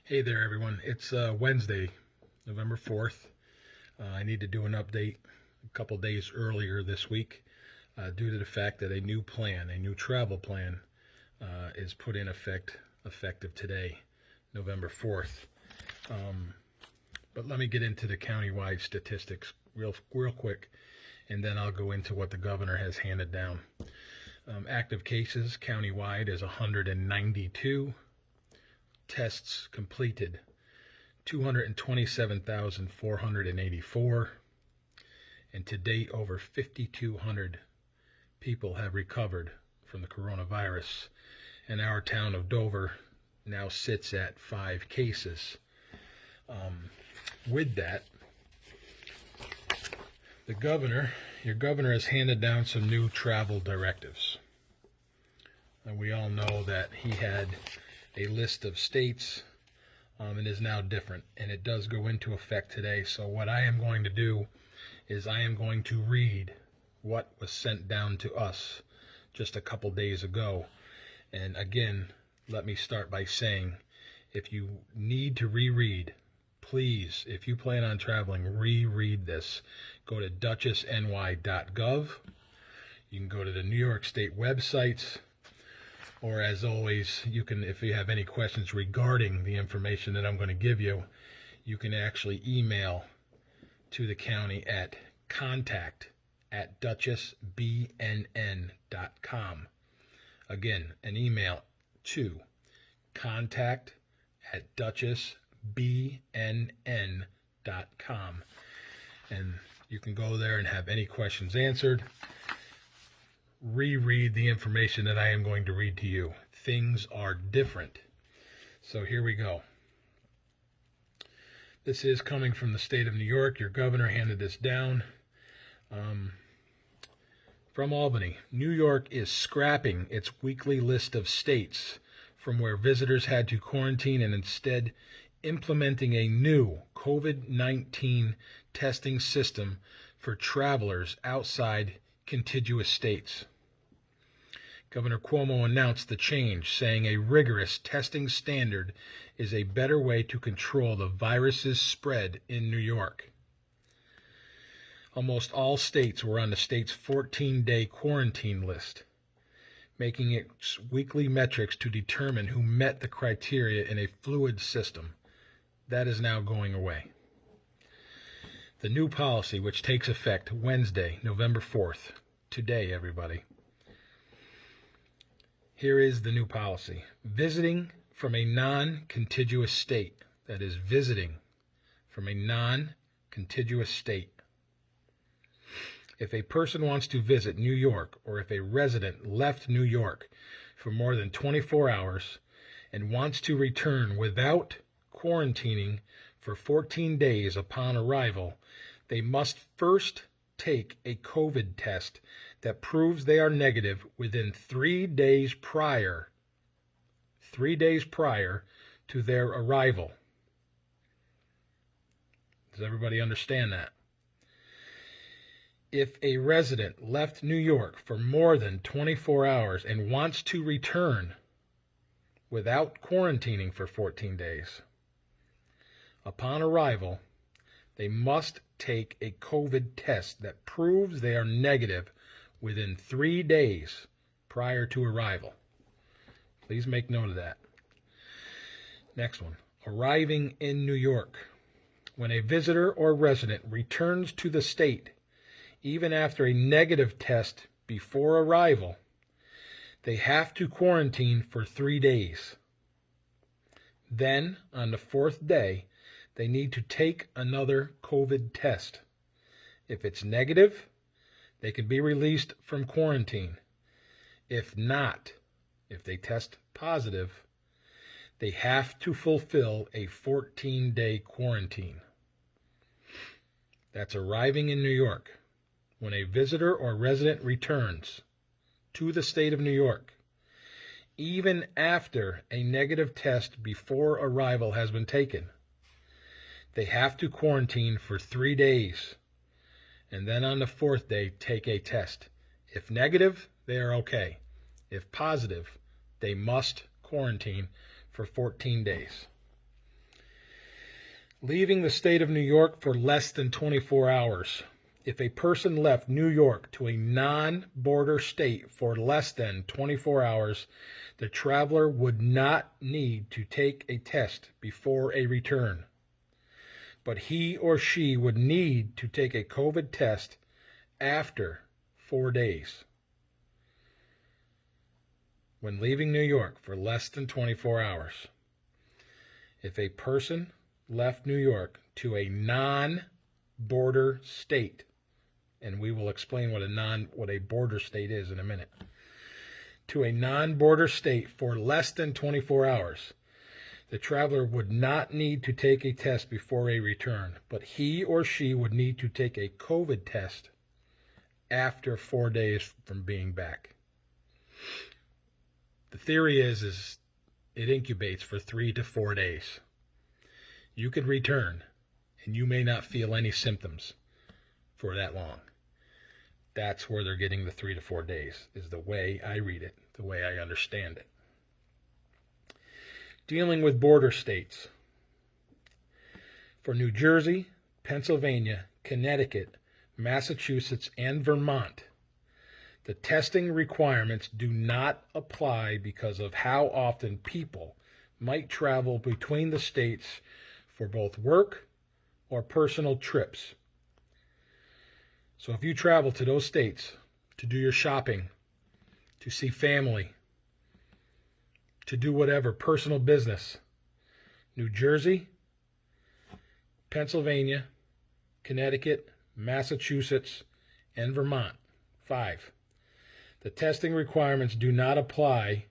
Hey there, everyone. It's Wednesday, November 4th. I need to do an update a couple days earlier this week due to the fact that a new travel plan, is put in effective today, November 4th. But let me get into the countywide statistics real quick, and then I'll go into what the governor has handed down. Active cases countywide is 192. Tests completed 227,484, and to date over 5,200 people have recovered from the coronavirus, and our town of Dover now sits at 5 cases. With that, your governor has handed down some new travel directives, and we all know that he had a list of states, and is now different, and it does go into effect today. So what I am going to do is I am going to read what was sent down to us just a couple days ago. And again, let me start by saying, if you need to reread, please, if you plan on traveling, reread this. Go to duchessny.gov. You can go to the New York State websites, or as always, you can, if you have any questions regarding the information that I'm going to give you, you can actually email to the county at contact@duchessbnn.com. Again, an email to contact@duchessbnn.com. And you can go there and have any questions answered. Reread the information that I am going to read to you. Things are different. So here we go. This is coming from the state of New York. Your governor handed this down. From Albany, New York is scrapping its weekly list of states from where visitors had to quarantine and instead implementing a new COVID-19 testing system for travelers outside contiguous states. Governor Cuomo announced the change, saying a rigorous testing standard is a better way to control the virus's spread in New York. Almost all states were on the state's 14-day quarantine list, making its weekly metrics to determine who met the criteria in a fluid system. That is now going away. The new policy, which takes effect Wednesday, November 4th, today, everybody. Here is the new policy. Visiting from a non-contiguous state, that is, visiting from a non-contiguous state. If a person wants to visit New York, or if a resident left New York for more than 24 hours and wants to return without quarantining for 14 days upon arrival, they must first take a COVID test that proves they are negative within 3 days prior to their arrival. Does everybody understand that? If a resident left New York for more than 24 hours and wants to return without quarantining for 14 days, upon arrival, they must take a COVID test that proves they are negative within 3 days prior to arrival. Please make note of that. Next one. Arriving in New York. When a visitor or resident returns to the state, even after a negative test before arrival, they have to quarantine for 3 days. Then, on the 4th day, they need to take another COVID test. If it's negative, they can be released from quarantine. If not, if they test positive, they have to fulfill a 14-day quarantine. That's arriving in New York. When a visitor or resident returns to the state of New York, even after a negative test before arrival has been taken, they have to quarantine for 3 days, and then on the 4th day, take a test. If negative, they are okay. If positive, they must quarantine for 14 days. Leaving the state of New York for less than 24 hours. If a person left New York to a non-border state for less than 24 hours, the traveler would not need to take a test before a return, but he or she would need to take a COVID test after 4 days. When leaving New York for less than 24 hours, if a person left New York to a non-border state, and we will explain what a border state is in a minute, to a non-border state for less than 24 hours, the traveler would not need to take a test before a return, but he or she would need to take a COVID test after 4 days from being back. The theory is it incubates for 3 to 4 days. You could return, and you may not feel any symptoms for that long. That's where they're getting the 3 to 4 days, is the way I read it, the way I understand it. Dealing with border states. For New Jersey, Pennsylvania, Connecticut, Massachusetts, and Vermont, the testing requirements do not apply because of how often people might travel between the states for both work or personal trips. So if you travel to those states to do your shopping, to see family, to do whatever, personal business, New Jersey, Pennsylvania, Connecticut, Massachusetts, and Vermont, 5. The testing requirements do not apply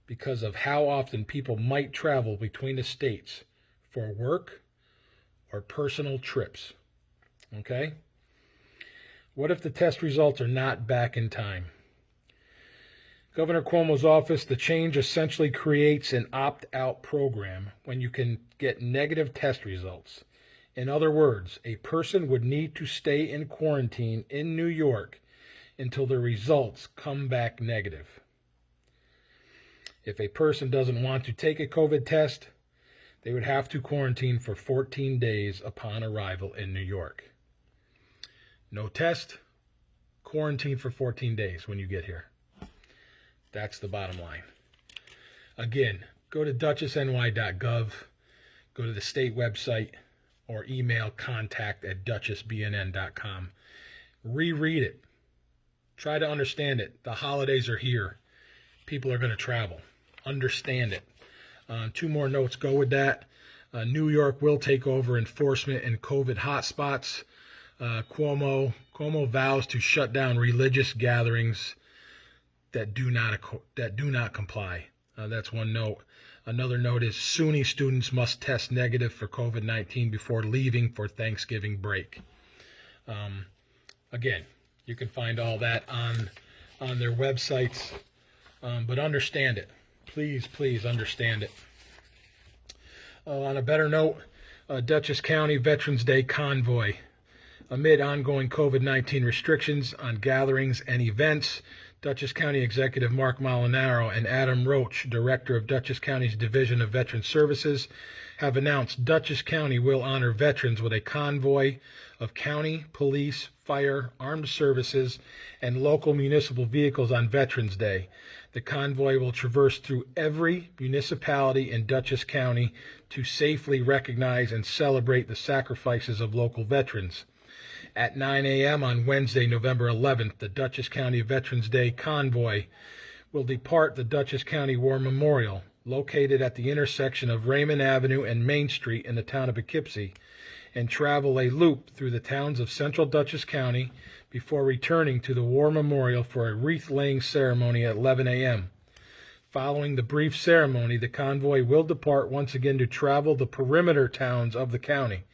because of how often people might travel between the states for work or personal trips. Okay? What if the test results are not back in time? Governor Cuomo's office, the change essentially creates an opt-out program when you can get negative test results. In other words, a person would need to stay in quarantine in New York until the results come back negative. If a person doesn't want to take a COVID test, they would have to quarantine for 14 days upon arrival in New York. No test, quarantine for 14 days when you get here. That's the bottom line. Again, go to duchessny.gov, go to the state website, or email contact@duchessbnn.com. Reread it. Try to understand it. The holidays are here. People are going to travel. Understand it. 2 more notes go with that. New York will take over enforcement in COVID hotspots. Cuomo vows to shut down religious gatherings that do not comply. That's one note. Another note is SUNY students must test negative for COVID-19 before leaving for Thanksgiving break. Again, you can find all that on their websites, but understand it. Please understand it. On a better note, Dutchess County Veterans Day Convoy. Amid ongoing COVID-19 restrictions on gatherings and events, Dutchess County Executive Mark Molinaro and Adam Roach, Director of Dutchess County's Division of Veteran Services, have announced Dutchess County will honor veterans with a convoy of county, police, fire, armed services, and local municipal vehicles on Veterans Day. The convoy will traverse through every municipality in Dutchess County to safely recognize and celebrate the sacrifices of local veterans. At 9 a.m. on Wednesday, November 11th, the Dutchess County Veterans Day Convoy will depart the Dutchess County War Memorial, located at the intersection of Raymond Avenue and Main Street in the town of Poughkeepsie, and travel a loop through the towns of central Dutchess County before returning to the War Memorial for a wreath-laying ceremony at 11 a.m. Following the brief ceremony, the convoy will depart once again to travel the perimeter towns of the county,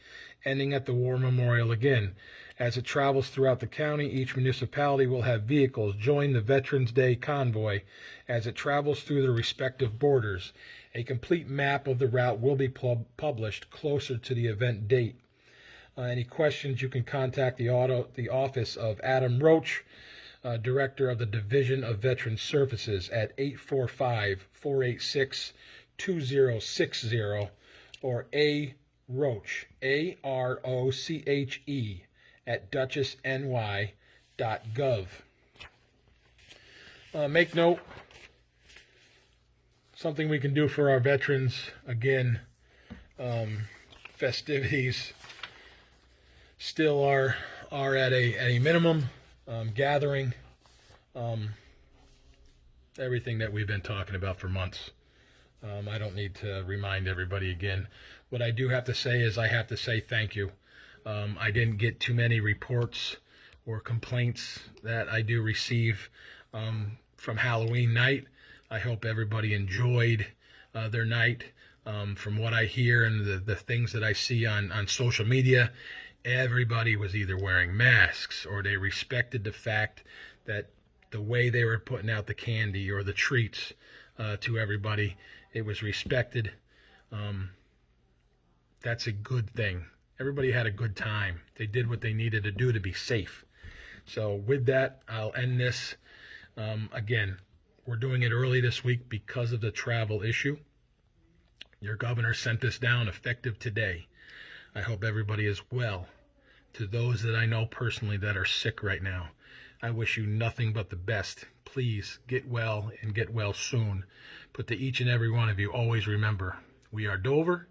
ending at the War Memorial again. As it travels throughout the county, each municipality will have vehicles join the Veterans Day convoy as it travels through their respective borders. A complete map of the route will be published closer to the event date. Any questions, you can contact the office of Adam Roach, Director of the Division of Veteran Services, at 845-486-2060, or A Roche, AROCHE, at duchessny.gov. Make note, something we can do for our veterans. Again, festivities still are at a minimum. Gathering, everything that we've been talking about for months. I don't need to remind everybody again. What I do have to say is I have to say thank you. I didn't get too many reports or complaints that I do receive from Halloween night. I hope everybody enjoyed their night. From what I hear and the things that I see on social media, everybody was either wearing masks or they respected the fact that the way they were putting out the candy or the treats to everybody, it was respected. That's a good thing. Everybody had a good time. They did what they needed to do to be safe. So with that, I'll end this. Again, we're doing it early this week because of the travel issue. Your governor sent this down effective today. I hope everybody is well. To those that I know personally that are sick right now, I wish you nothing but the best. Please get well and get well soon. But to each and every one of you, always remember, we are Dover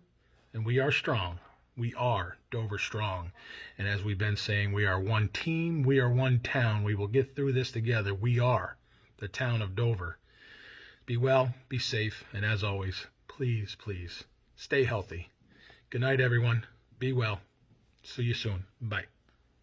and we are strong. We are Dover strong. And as we've been saying, we are one team. We are one town. We will get through this together. We are the town of Dover. Be well, be safe, and as always, please, please, stay healthy. Good night, everyone. Be well. See you soon. Bye.